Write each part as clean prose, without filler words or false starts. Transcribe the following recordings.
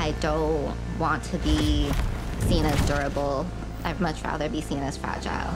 I don't want to be seen as durable. I'd much rather be seen as fragile.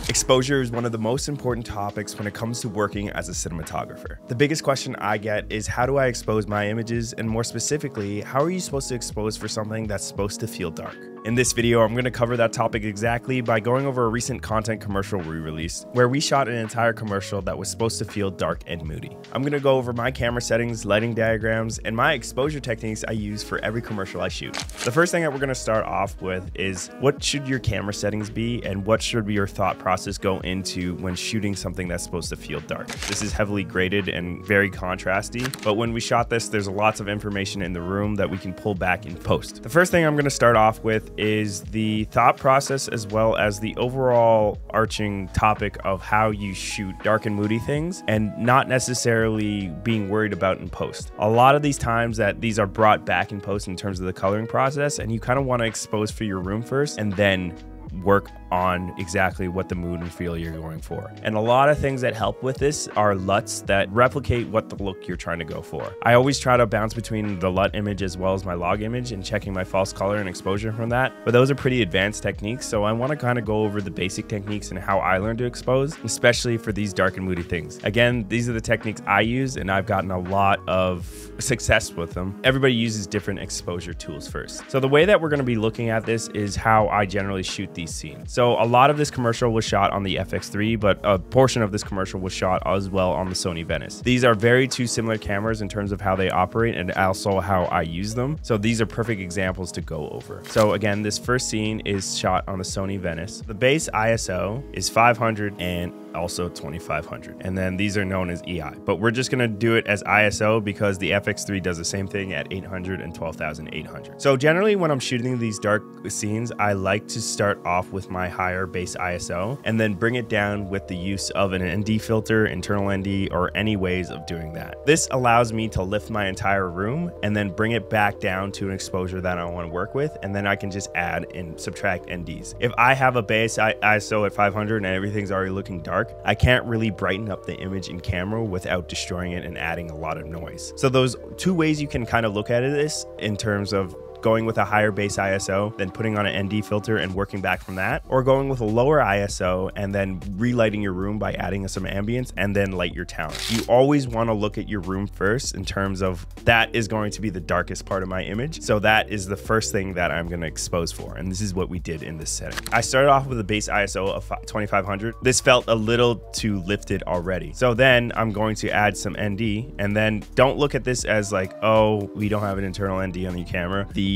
Exposure is one of the most important topics when it comes to working as a cinematographer. The biggest question I get is, how do I expose my images? And more specifically, how are you supposed to expose for something that's supposed to feel dark? In this video, I'm going to cover that topic exactly by going over a recent content commercial we released, where we shot an entire commercial that was supposed to feel dark and moody. I'm going to go over my camera settings, lighting diagrams, and my exposure techniques I use for every commercial I shoot. The first thing that we're going to start off with is, what should your camera settings be, and what should be your thought process go into when shooting something that's supposed to feel dark? This is heavily graded and very contrasty, but when we shot this, there's lots of information in the room that we can pull back in post. The first thing I'm going to start off with is the thought process, as well as the overall arching topic of how you shoot dark and moody things and not necessarily being worried about in post. A lot of these times that these are brought back in post in terms of the coloring process, and you kind of want to expose for your room first and then work on exactly what the mood and feel you're going for. And a lot of things that help with this are LUTs that replicate what the look you're trying to go for. I always try to bounce between the LUT image as well as my log image and checking my false color and exposure from that. But those are pretty advanced techniques, so I want to kind of go over the basic techniques and how I learned to expose, especially for these dark and moody things. Again, these are the techniques I use, and I've gotten a lot of success with them. Everybody uses different exposure tools first. So the way that we're going to be looking at this is how I generally shoot these scenes. So a lot of this commercial was shot on the FX3, but a portion of this commercial was shot as well on the Sony Venice. These are very two similar cameras in terms of how they operate and also how I use them. So these are perfect examples to go over. So again, this first scene is shot on the Sony Venice. The base ISO is 500 and also 2500, and then these are known as EI, but we're just going to do it as ISO because the FX3 does the same thing at 800 and 12,800. So generally when I'm shooting these dark scenes, I like to start off with my higher base ISO and then bring it down with the use of an ND filter, internal ND, or any ways of doing that. This allows me to lift my entire room and then bring it back down to an exposure that I want to work with, and then I can just add and subtract NDs. If I have a base ISO at 500 and everything's already looking dark, I can't really brighten up the image in camera without destroying it and adding a lot of noise. So those two ways you can kind of look at this in terms of going with a higher base ISO, then putting on an ND filter and working back from that, or going with a lower ISO and then relighting your room by adding some ambience and then light your town. You always want to look at your room first in terms of that is going to be the darkest part of my image. So that is the first thing that I'm going to expose for. And this is what we did in this setting. I started off with a base ISO of 2500. This felt a little too lifted already. So then I'm going to add some ND, and then don't look at this as like, oh, we don't have an internal ND on the camera. The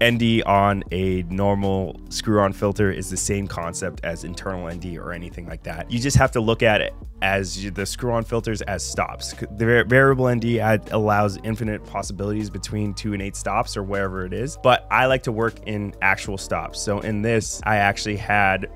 ND on a normal screw-on filter is the same concept as internal ND or anything like that. You just have to look at it as the screw-on filters as stops. The variable ND allows infinite possibilities between 2 and 8 stops or wherever it is, but I like to work in actual stops. So in this, I actually had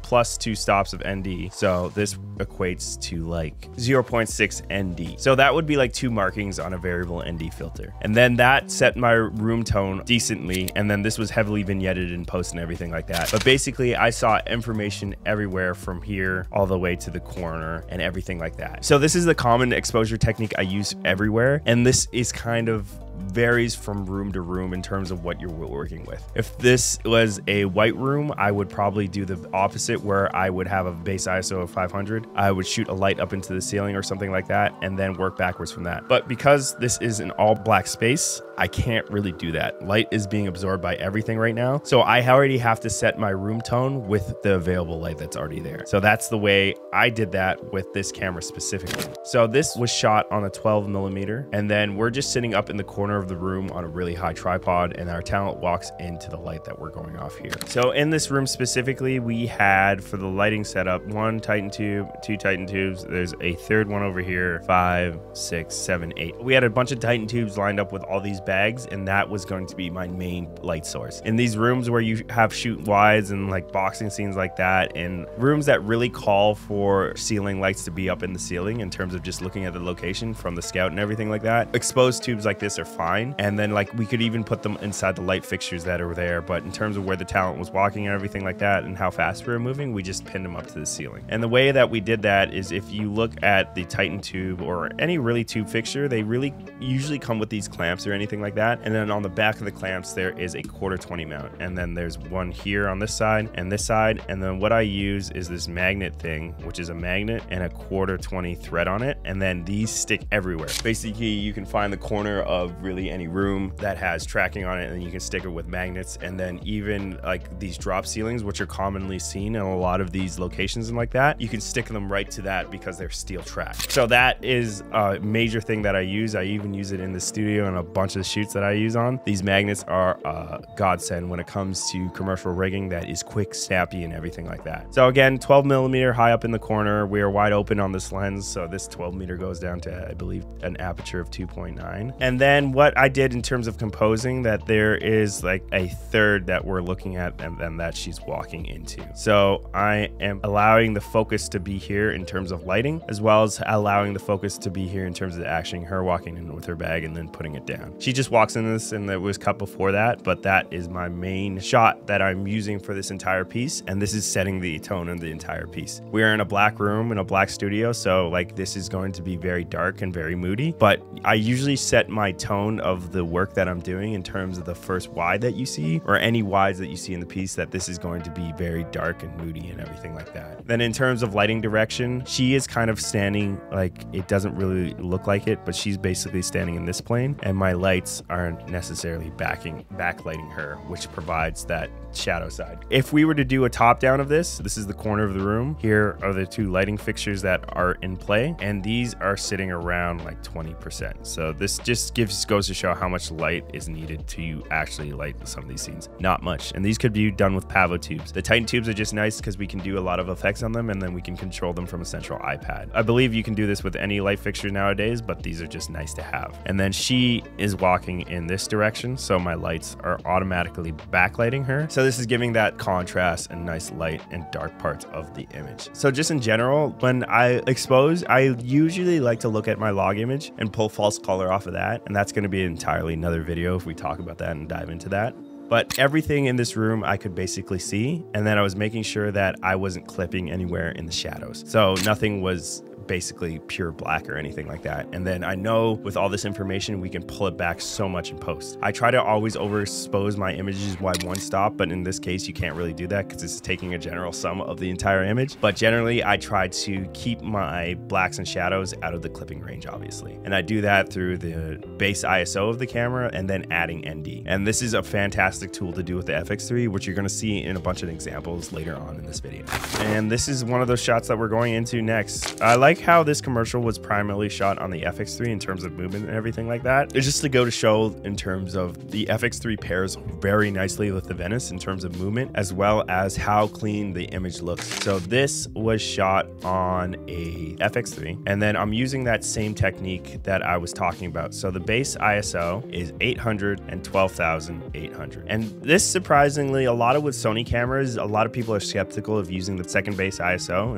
plus 2 stops of ND. So this equates to like 0.6 ND. So that would be like 2 markings on a variable ND filter. And then that set my room tone decently. And then this was heavily vignetted in post and everything like that. But basically I saw information everywhere from here all the way to the corner and everything like that. So this is the common exposure technique I use everywhere. And this is kind of varies from room to room in terms of what you're working with. If this was a white room, I would probably do the opposite, where I would have a base ISO of 500. I would shoot a light up into the ceiling or something like that and then work backwards from that. But because this is an all black space, I can't really do that. Light is being absorbed by everything right now. So I already have to set my room tone with the available light that's already there. So that's the way I did that with this camera specifically. So this was shot on a 12mm, and then we're just sitting up in the corner of the room on a really high tripod, and our talent walks into the light that we're going off here. So in this room specifically, we had, for the lighting setup, 1 Titan tube, 2 Titan tubes. There's a third one over here, 5, 6, 7, 8. We had a bunch of Titan tubes lined up with all these bags, and that was going to be my main light source. In these rooms where you have shoot wides and like boxing scenes like that, and rooms that really call for ceiling lights to be up in the ceiling in terms of just looking at the location from the scout and everything like that, exposed tubes like this are fine. And then like we could even put them inside the light fixtures that are there. But in terms of where the talent was walking and everything like that and how fast we were moving, we just pinned them up to the ceiling. And the way that we did that is if you look at the Titan tube or any really tube fixture, they really usually come with these clamps or anything like that. And then on the back of the clamps, there is a 1/4-20 mount. And then there's one here on this side and this side. And then what I use is this magnet thing, which is a magnet and a 1/4-20 thread on it. And then these stick everywhere. Basically, you can find the corner of really any room that has tracking on it, and you can stick it with magnets. And then even like these drop ceilings, which are commonly seen in a lot of these locations and like that, you can stick them right to that because they're steel tracked. So that is a major thing that I use. I even use it in the studio and a bunch of shoots that I use on. These magnets are a godsend when it comes to commercial rigging that is quick, snappy, and everything like that. So again, 12mm high up in the corner. We are wide open on this lens, so this 12mm goes down to, I believe, an aperture of 2.9. And then what I did in terms of composing, that there is like a third that we're looking at and then that she's walking into. So I am allowing the focus to be here in terms of lighting, as well as allowing the focus to be here in terms of actually her walking in with her bag and then putting it down. She just walks in this, and it was cut before that, but that is my main shot that I'm using for this entire piece, and this is setting the tone of the entire piece. We are in a black room in a black studio, so like this is going to be very dark and very moody, but I usually set my tone of the work that I'm doing in terms of the first wide that you see, or any wides that you see in the piece, that this is going to be very dark and moody and everything like that. Then in terms of lighting direction, she is kind of standing, like it doesn't really look like it, but she's basically standing in this plane, and my lights aren't necessarily backlighting her, which provides that shadow side. If we were to do a top down of this is the corner of the room. Here are the two lighting fixtures that are in play, and these are sitting around like 20%. So this just goes to show how much light is needed to actually light some of these scenes. Not much. And these could be done with Pavo tubes. The Titan tubes are just nice because we can do a lot of effects on them, and then we can control them from a central iPad. I believe you can do this with any light fixture nowadays, but these are just nice to have. And then she is walking in this direction, so my lights are automatically backlighting her. So this is giving that contrast and nice light and dark parts of the image. So just in general, when I expose, I usually like to look at my log image and pull false color off of that. And that's going to be entirely another video if we talk about that and dive into that. But everything in this room I could basically see. And then I was making sure that I wasn't clipping anywhere in the shadows. So nothing was basically pure black or anything like that. And then I know with all this information, we can pull it back so much in post. I try to always overexpose my images by one stop, but in this case, you can't really do that because it's taking a general sum of the entire image. But generally, I try to keep my blacks and shadows out of the clipping range, obviously. And I do that through the base ISO of the camera and then adding ND. And this is a fantastic tool to do with the FX3, which you're gonna see in a bunch of examples later on in this video. And this is one of those shots that we're going into next. I like how this commercial was primarily shot on the FX3 in terms of movement and everything like that. It's just to go to show in terms of the FX3 pairs very nicely with the Venice in terms of movement, as well as how clean the image looks. So this was shot on a FX3, and then I'm using that same technique that I was talking about. So the base ISO is 800 and 12,800. And this, surprisingly, a lot of with Sony cameras, a lot of people are skeptical of using the second base ISO,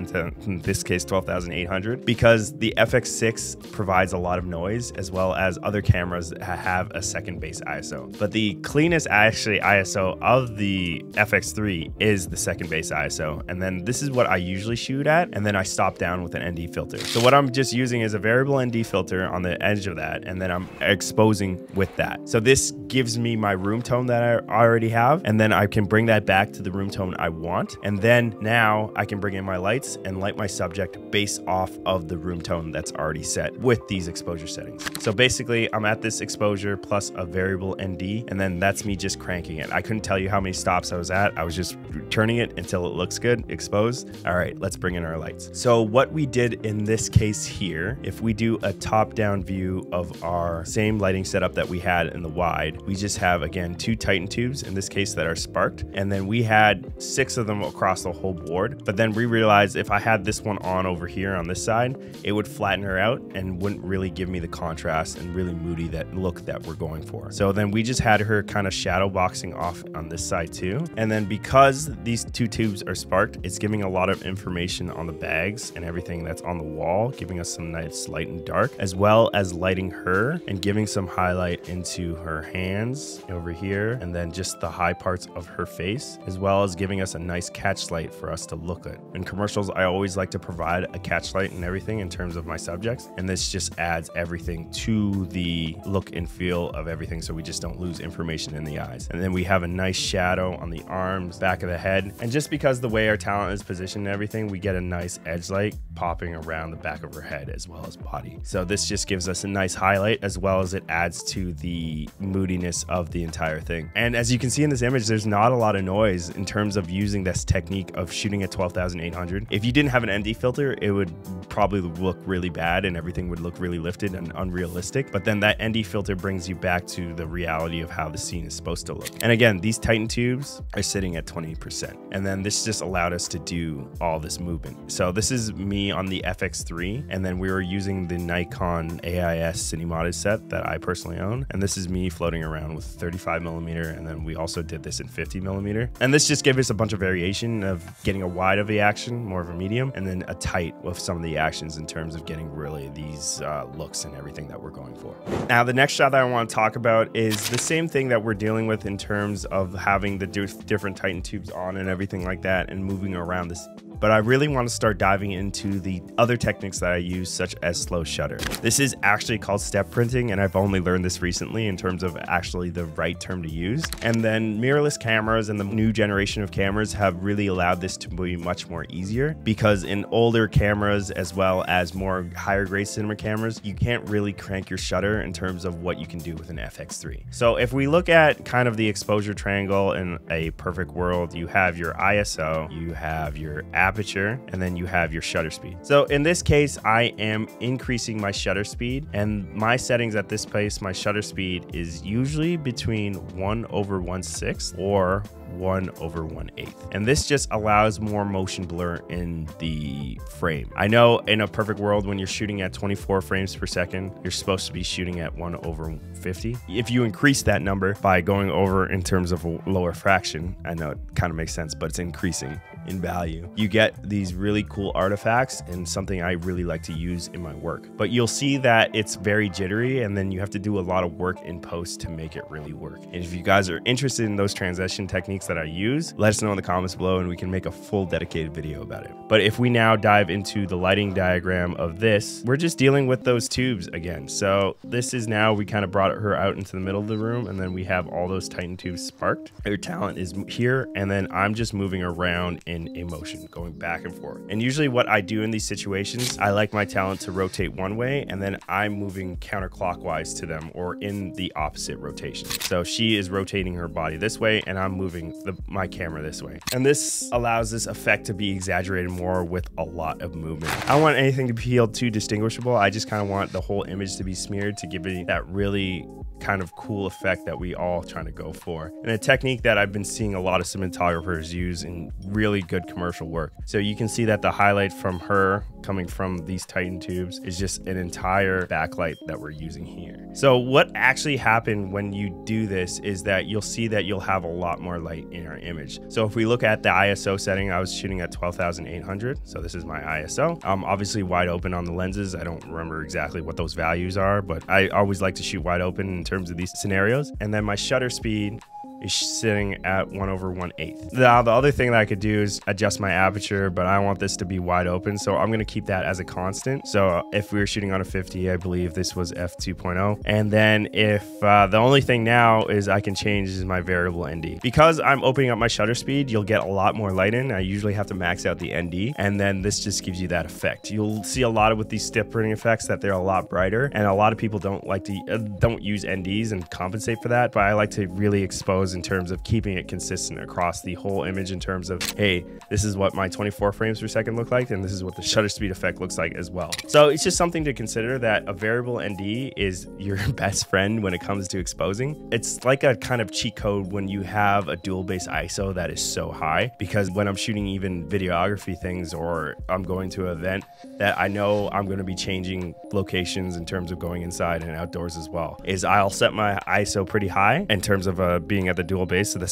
in this case 12,800, because the FX6 provides a lot of noise, as well as other cameras that have a second base ISO. But the cleanest actually ISO of the FX3 is the second base ISO. And then this is what I usually shoot at, and then I stop down with an ND filter. So what I'm just using is a variable ND filter on the edge of that, and then I'm exposing with that. So this gives me my room tone that I already have, and then I can bring that back to the room tone I want. And then now I can bring in my lights and light my subject based off of the room tone that's already set with these exposure settings. So basically I'm at this exposure plus a variable ND, and then that's me just cranking it. I couldn't tell you how many stops I was at. I was just turning it until it looks good, exposed. All right, let's bring in our lights. So what we did in this case here, if we do a top-down view of our same lighting setup that we had in the wide, we just have, again, two Titan tubes in this case that are sparked. And then we had 6 of them across the whole board. But then we realized if I had this one on over here on this side, it would flatten her out and wouldn't really give me the contrast and really moody that look that we're going for. So then we just had her kind of shadow boxing off on this side too. And then because these 2 tubes are sparked, it's giving a lot of information on the bags and everything that's on the wall, giving us some nice light and dark, as well as lighting her and giving some highlight into her hands over here, and then just the high parts of her face, as well as giving us a nice catch light for us to look at. In commercials, I always like to provide a catch light and everything in terms of my subjects, and this just adds everything to the look and feel of everything, so we just don't lose information in the eyes. And then we have a nice shadow on the arms, back of the head, and just because the way our talent is positioned and everything, we get a nice edge light popping around the back of her head as well as body. So this just gives us a nice highlight, as well as it adds to the moodiness of the entire thing. And as you can see in this image, there's not a lot of noise in terms of using this technique of shooting at 12,800. If you didn't have an ND filter, it would probably look really bad and everything would look really lifted and unrealistic. But then that ND filter brings you back to the reality of how the scene is supposed to look. And again, these Titan tubes are sitting at 20%. And then this just allowed us to do all this movement. So this is me on the FX3, and then we were using the Nikon AIS Cinematography set that I personally own. And this is me floating around with 35mm, and then we also did this in 50mm. And this just gave us a bunch of variation of getting a wide of the action, more of a medium, and then a tight with some of the actions in terms of getting really these looks and everything that we're going for. Now, the next shot that I want to talk about is the same thing that we're dealing with in terms of having the different Titan tubes on and everything like that and moving around this. But I really want to start diving into the other techniques that I use, such as slow shutter. This is actually called step printing, and I've only learned this recently in terms of actually the right term to use. And then mirrorless cameras and the new generation of cameras have really allowed this to be much more easier, because in older cameras, as well as more higher grade cinema cameras, you can't really crank your shutter in terms of what you can do with an FX3. So if we look at kind of the exposure triangle in a perfect world, you have your ISO, you have your aperture, and then you have your shutter speed. So in this case, I am increasing my shutter speed, and my settings at this place, my shutter speed is usually between 1/1/6 or 1/1/8. And this just allows more motion blur in the frame. I know in a perfect world, when you're shooting at 24 frames per second, you're supposed to be shooting at 1/50. If you increase that number by going over in terms of a lower fraction, I know it kind of makes sense, but it's increasing in value, you get these really cool artifacts, and something I really like to use in my work. But you'll see that it's very jittery, and then you have to do a lot of work in post to make it really work. And if you guys are interested in those transition techniques that I use, let us know in the comments below and we can make a full dedicated video about it. But if we now dive into the lighting diagram of this, we're just dealing with those tubes again. So this is now, we kind of brought her out into the middle of the room, and then we have all those Titan tubes sparked. Her talent is here, and then I'm just moving around in emotion, going back and forth. And usually what I do in these situations, I like my talent to rotate one way, and then I'm moving counterclockwise to them, or in the opposite rotation. So she is rotating her body this way, and I'm moving my camera this way. And this allows this effect to be exaggerated more with a lot of movement. I don't want anything to feel too distinguishable. I just kind of want the whole image to be smeared to give it that really kind of cool effect that we all trying to go for. And a technique that I've been seeing a lot of cinematographers use in really good commercial work. So you can see that the highlight from her coming from these Titan tubes is just an entire backlight that we're using here. So what actually happened when you do this is that you'll see that you'll have a lot more light in our image. So if we look at the ISO setting, I was shooting at 12,800. So this is my ISO. Obviously wide open on the lenses. I don't remember exactly what those values are, but I always like to shoot wide open in terms of these scenarios. And then my shutter speed is sitting at 1/1/8. Now, the other thing that I could do is adjust my aperture, but I want this to be wide open, so I'm going to keep that as a constant. So if we were shooting on a 50, I believe this was f2.0. And then if the only thing now is I can change is my variable ND. Because I'm opening up my shutter speed, you'll get a lot more light in. I usually have to max out the ND, and then this just gives you that effect. You'll see a lot of with these step printing effects that they're a lot brighter, and a lot of people don't like to don't use NDs and compensate for that, but I like to really expose expose in terms of keeping it consistent across the whole image in terms of, hey, this is what my 24 frames per second look like, and this is what the shutter speed effect looks like as well. So it's just something to consider, that a variable ND is your best friend when it comes to exposing. It's like a kind of cheat code when you have a dual base ISO that is so high, because when I'm shooting even videography things, or I'm going to an event that I know I'm going to be changing locations in terms of going inside and outdoors as well, is I'll set my ISO pretty high in terms of being at the dual base, so the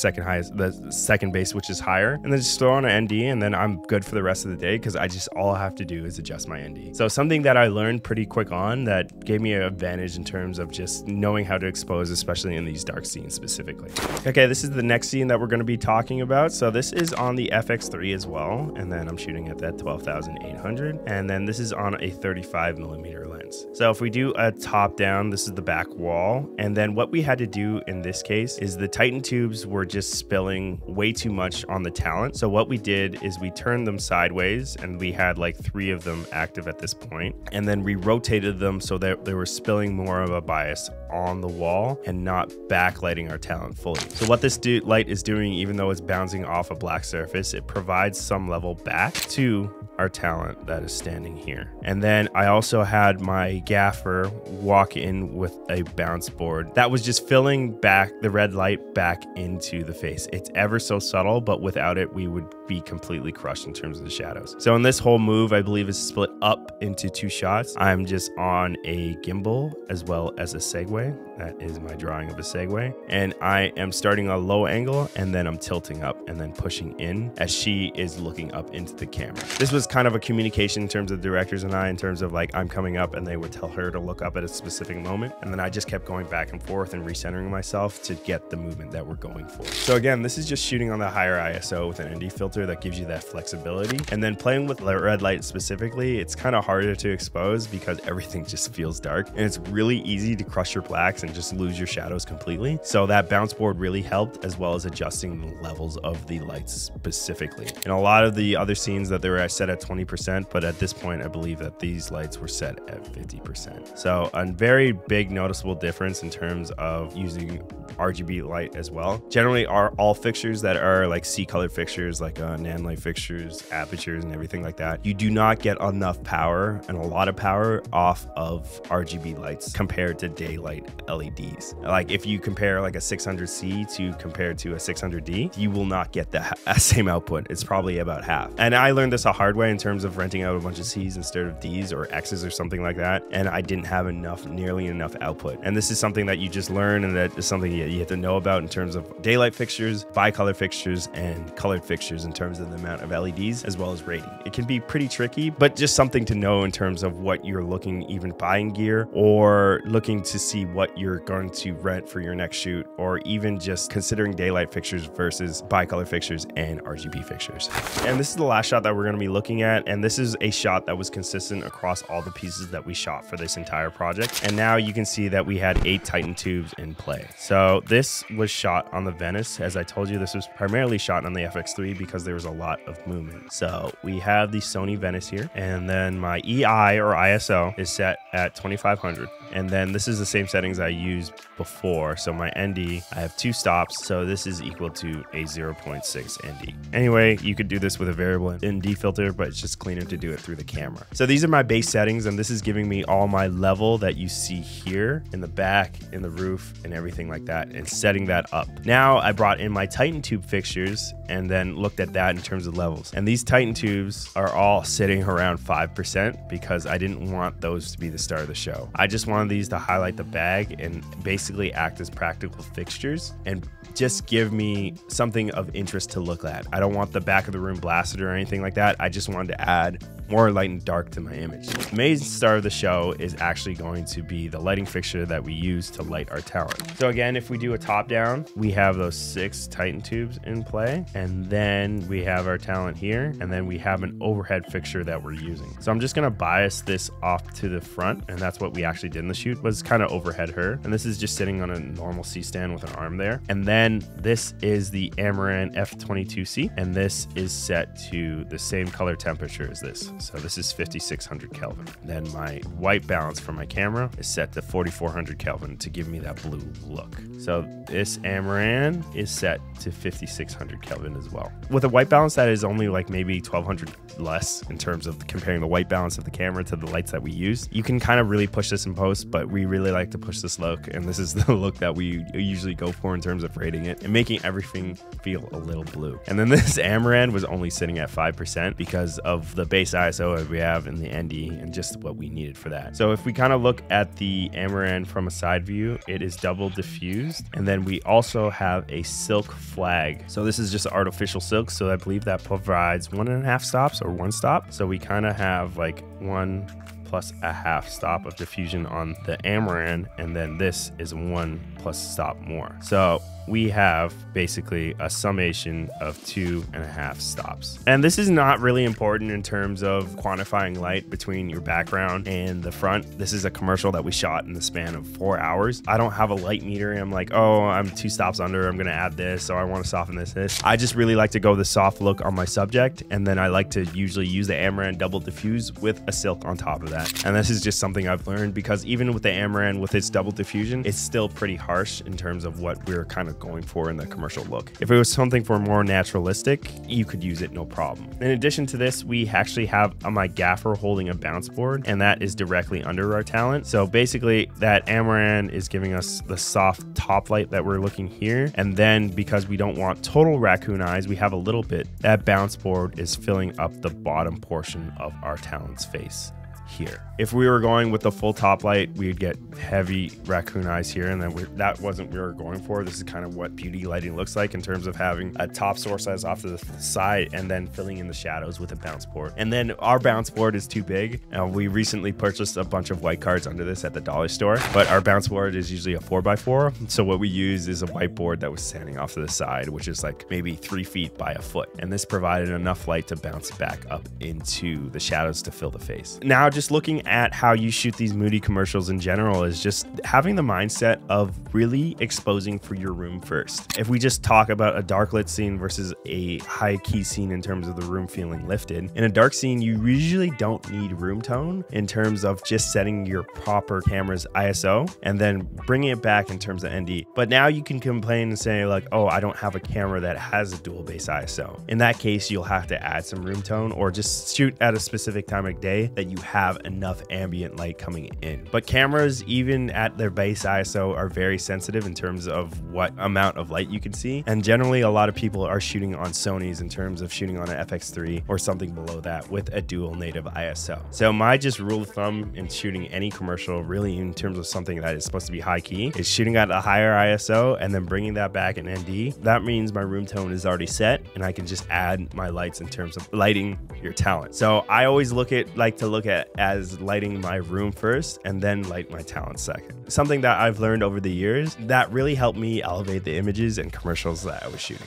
second base, which is higher, and then just throw on an ND, and then I'm good for the rest of the day, because all I have to do is adjust my ND. So something that I learned pretty quick on that gave me an advantage in terms of just knowing how to expose, especially in these dark scenes specifically. Okay, this is the next scene that we're going to be talking about. So this is on the FX3 as well, and then I'm shooting at that 12,800, and then this is on a 35mm lens. So if we do a top down, this is the back wall, and then what we had to do in this case is the Titan tubes were just spilling way too much on the talent. So what we did is we turned them sideways, and we had like 3 of them active at this point, and then we rotated them so that they were spilling more of a bias on the wall and not backlighting our talent fully. So what this light is doing, even though it's bouncing off a black surface, it provides some level back to our talent that is standing here. And then I also had my gaffer walk in with a bounce board that was just filling back the red light back into the face. It's ever so subtle, but without it, we would be completely crushed in terms of the shadows. So in this whole move, I believe is split up into 2 shots. I'm just on a gimbal as well as a Segway. That is my drawing of a Segway. And I am starting a low angle, and then I'm tilting up and then pushing in as she is looking up into the camera. This was kind of a communication in terms of the directors and I, in terms of like, I'm coming up and they would tell her to look up at a specific moment. And then I just kept going back and forth and recentering myself to get the movement that we're going for. So again, this is just shooting on the higher ISO with an ND filter that gives you that flexibility. And then playing with red light specifically, it's kind of harder to expose because everything just feels dark, and it's really easy to crush your blacks and just lose your shadows completely. So that bounce board really helped, as well as adjusting the levels of the lights specifically. In a lot of the other scenes that they were set at 20%, but at this point, I believe that these lights were set at 50%. So a very big noticeable difference in terms of using RGB light as well. Generally, all fixtures that are like C-colored fixtures, like nanlight fixtures, apertures, and everything like that, you do not get enough power and a lot of power off of RGB lights compared to daylight LEDs. Like if you compare like a 600C to compare to a 600D, you will not get the same output. It's probably about half. And I learned this a hard way in terms of renting out a bunch of C's instead of D's or X's or something like that. And I didn't have nearly enough output. And this is something that you just learn, and that is something you have to know about in terms of daylight fixtures, bicolor fixtures, and colored fixtures in terms of the amount of LEDs as well as rating. It can be pretty tricky, but just something to know in terms of what you're looking, even buying gear or looking to see what you're going to rent for your next shoot, or even just considering daylight fixtures versus bicolor fixtures and RGB fixtures. And this is the last shot that we're going to be looking at, and this is a shot that was consistent across all the pieces that we shot for this entire project. And now you can see that we had 8 Titan tubes in play. So this was shot on the Venice. As I told you, this was primarily shot on the FX3 because there was a lot of movement. So we have the Sony Venice here, and then my EI or ISO is set at 2500. And then this is the same settings I used before. So my ND, I have 2 stops. So this is equal to a 0.6 ND. Anyway, you could do this with a variable ND filter, but it's just cleaner to do it through the camera. So these are my base settings, and this is giving me all my level that you see here in the back, in the roof, and everything like that, and setting that up. Now I brought in my Titan tube fixtures and then looked at that in terms of levels. And these Titan tubes are all sitting around 5% because I didn't want those to be the star of the show. I just wanted these to highlight the bag and basically act as practical fixtures and just give me something of interest to look at. I don't want the back of the room blasted or anything like that. I just wanted to add more light and dark to my image. The main star of the show is actually going to be the lighting fixture that we use to light our talent. So again, if we do a top down, we have those 6 Titan tubes in play, and then we have our talent here, and then we have an overhead fixture that we're using. So I'm just gonna bias this off to the front, and that's what we actually did in the shoot, was kind of overhead her. And this is just sitting on a normal C-stand with an arm there. And then this is the Amaran F22C, and this is set to the same color temperature as this. So this is 5600 Kelvin. Then my white balance for my camera is set to 4400 Kelvin to give me that blue look. So this Amaran is set to 5600 Kelvin as well. With a white balance that is only like maybe 1200 less in terms of comparing the white balance of the camera to the lights that we use. You can kind of really push this in post, but we really like to push this look, and this is the look that we usually go for in terms of rating it and making everything feel a little blue. And then this Amaran was only sitting at 5% because of the base ISO that we have in the ND and just what we needed for that. So if we kind of look at the Amaran from a side view, it is double diffused, and then we also have a silk flag. So this is just artificial silk, so I believe that provides 1.5 stops or 1 stop. So we kind of have like 1 plus a half stop of diffusion on the Amaran, and then this is 1 plus stop more. So we have basically a summation of 2.5 stops. And this is not really important in terms of quantifying light between your background and the front. This is a commercial that we shot in the span of 4 hours. I don't have a light meter and I'm like, oh, I'm 2 stops under, I'm gonna add this, or I wanna soften this. I just really like to go the soft look on my subject, and then I like to usually use the Amaran double diffuse with a silk on top of that. And this is just something I've learned, because even with the Amaran with its double diffusion, it's still pretty harsh in terms of what we're kind of going for in the commercial look. If it was something for more naturalistic, you could use it no problem. In addition to this, we actually have my gaffer holding a bounce board, and that is directly under our talent. So basically that Amaran is giving us the soft top light that we're looking here, and then because we don't want total raccoon eyes, we have a little bit. That bounce board is filling up the bottom portion of our talent's face here. If we were going with the full top light, we'd get heavy raccoon eyes here, and then that wasn't what we were going for. This is kind of what beauty lighting looks like in terms of having a top source as off to the side and then filling in the shadows with a bounce board. And then our bounce board is too big. We recently purchased a bunch of white cards under this at the dollar store, but our bounce board is usually a 4x4. So what we use is a whiteboard that was standing off to the side, which is like maybe 3 feet by a foot. And this provided enough light to bounce back up into the shadows to fill the face. Now, just looking at how you shoot these moody commercials in general is just having the mindset of really exposing for your room first. If we just talk about a dark lit scene versus a high key scene in terms of the room feeling lifted, in a dark scene, you usually don't need room tone in terms of just setting your proper camera's ISO and then bringing it back in terms of ND. But now you can complain and say like, oh, I don't have a camera that has a dual base ISO. In that case, you'll have to add some room tone or just shoot at a specific time of day that you have enough ambient light coming in. But cameras, even at their base ISO, are very sensitive in terms of what amount of light you can see. And generally, a lot of people are shooting on Sony's in terms of shooting on an FX3 or something below that with a dual native ISO. So my just rule of thumb in shooting any commercial, really in terms of something that is supposed to be high key, is shooting at a higher ISO and then bringing that back in ND. That means my room tone is already set and I can just add my lights in terms of lighting your talent. So I always like to look at as lighting my room first and then light my talent second. Something that I've learned over the years that really helped me elevate the images and commercials that I was shooting.